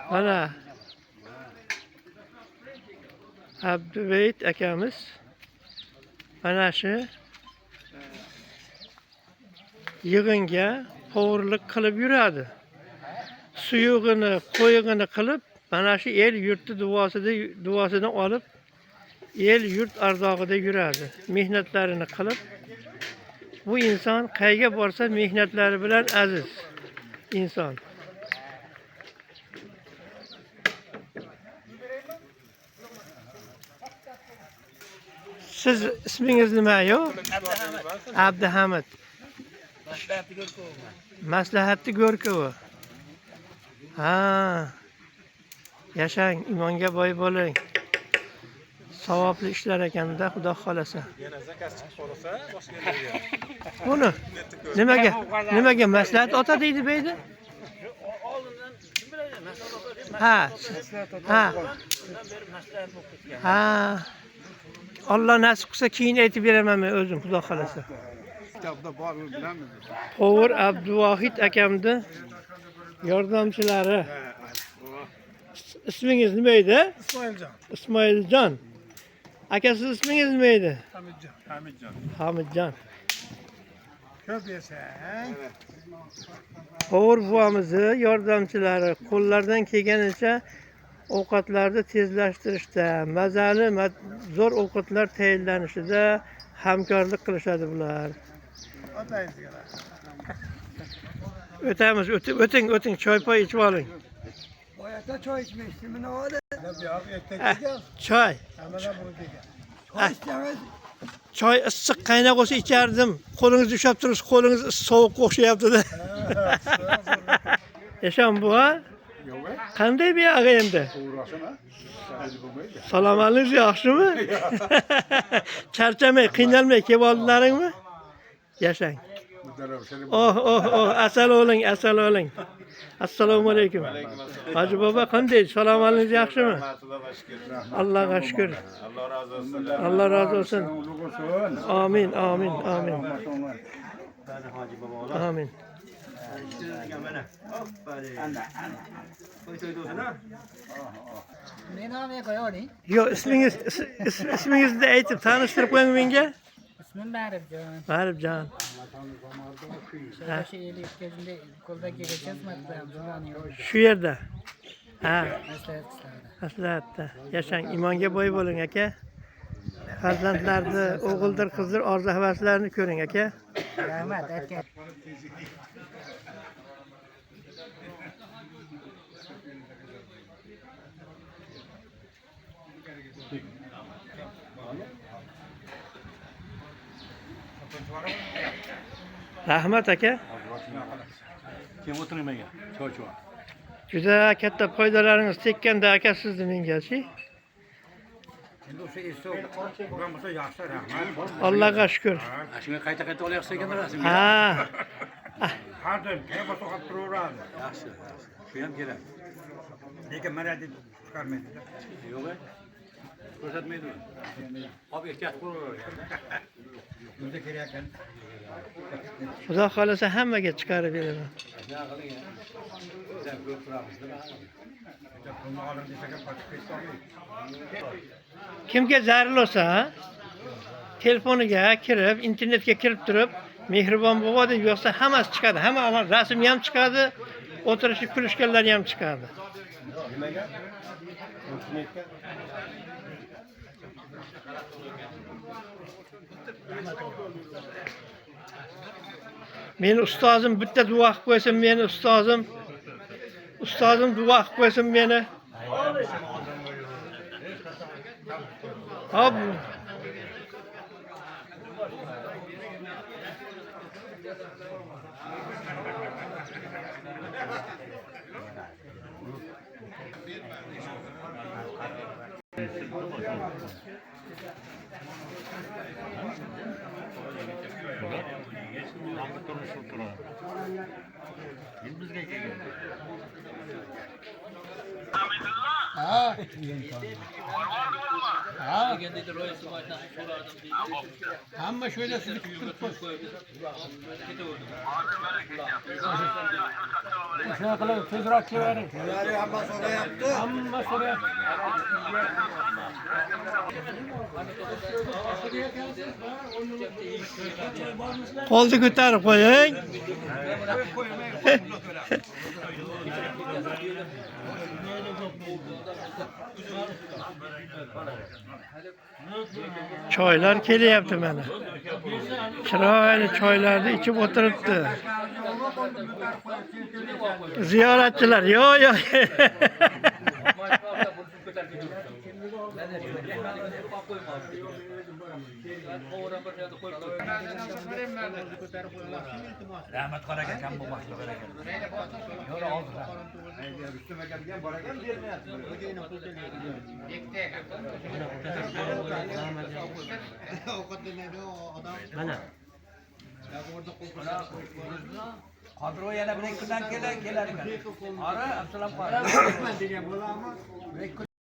Ana Abdubeyt akamiz mana shu yig'inga hovurlik qilib yuradi. Suyug'ini, qo'yig'ini qilib, mana shu el yurti duosidan olib, el yurt arzog'ida yuradi. Mehnatlarini qilib, bu inson qayga borsa mehnatlari bilan aziz inson. Siz ismingiz nima yo? Abduhamid. Maslahatli Go'rkova. Ha. Yashang, imonga boy bo'ling. Savobli ishlar ekanda, Xudo xolasa. Yana zakaz chiqib qolsa, boshqa yerga. Buni nimaga maslahat ota deydi beydi? Oldindan kim biladi? Maslahat ota deb Ha. Ha. Ha. Allah nasib qilsa keyin aytib beraman men o'zim, Xudo xolasa. Kitobda bor bilamiz. Hovur Abduvohid akamni yordamchilari. Ismingiz nima edi? Ismoiljon. Ismoiljon. Aka siz ismingiz nima edi? Hamidjon. Hamidjon. Ko'p yasang. Hovur buvamizni yordamchilari qo'llaridan kelganicha ovqatlarni tezlashtirishda, mazali, zo'r ovqatlar tayyorlanishida hamkorlik qilishadi bular. O'tamiz, o'ting, choy-poy ichib oling. Boyata choy içmiştim. Ne oldu? Choy. Choy istemez. Choy issiq qaynab olsa ichardim. Qo'lingizni ushlab tursiz, qo'lingiz sovuqqa o'xshayapti-da. Yasham buva? Qanday bir ag'a endi? Salomatligingiz yaxshimi? Charchamay, qiynalmay kelib oldilaringmi? Yashang. Oh, asal oling. Assalomu alaykum. Hoji bobo qanday? Salomatligingiz yaxshimi? Allohga shukr. Alloh razı olsun. Amin. Amin. Ne namı koyuyorsun? Yo, ismingizni de aytib tanishtirib qo'ying menga. İsmim Ma'rifjon. Ma'rifjon. Şu eli yetkazinde koldaki geçeceğiz mi? Shu yerda. Ha, Maslahat istadi. maslahatda. Yashang, imonga boy bo'ling aka. Farzandlarni, o'g'ildir, qizdir, orzu havaslarini ko'ring aka. Rahmat, aka. Rahmat aka. Kim o'tirmagan? Choy. Juda katta foydalaringiz tekkanda aka sizni mengachi. Endi o'sha eski program bo'lsa yaxshi, rahmat. Allohga shukr. Shunga qayta olyapsiz ekan rasm. Ha. Har doim qayerga to'xtab turaveradi. Yaxshi. Shu ham kerak. Lekin mana deb chiqarmaydi. Yo'q. Ko'rsatmaydi. Olib ehtiyot qilaveradi. O'zi kerak ekan. Xudo xolasa hammaga chiqarib beraman. Kimga zarur bo'lsa, telefoniga kirib, internetga kirib turib, Mehribon bobo deb yozsa hammasi chiqadi. Hamma rasmi ham chiqadi, o'tirishib kulishganlar ham chiqadi. Meni ustozim bitta duo qilib qo'ysin, meni ustozim duo qilib qo'ysin meni. Hop. Hamma şöyle sizi kutlup koy. Şuna kadar tezrak verin. Amma sonra yaptı. Qo'lni ko'tarib qo'ying. Choylar kelyapti mana. Chiroyli choylarni ichib o'tiribdi. Ziyoratchilar, yo'q. Rahmat qaragan kam bu boshliq ekan. Yo'q, oldi. Üstüme kelgan bor ekan, bermayapti. Mana. Qadro yana bir kundan kelar ekan. Ara, assalom qara.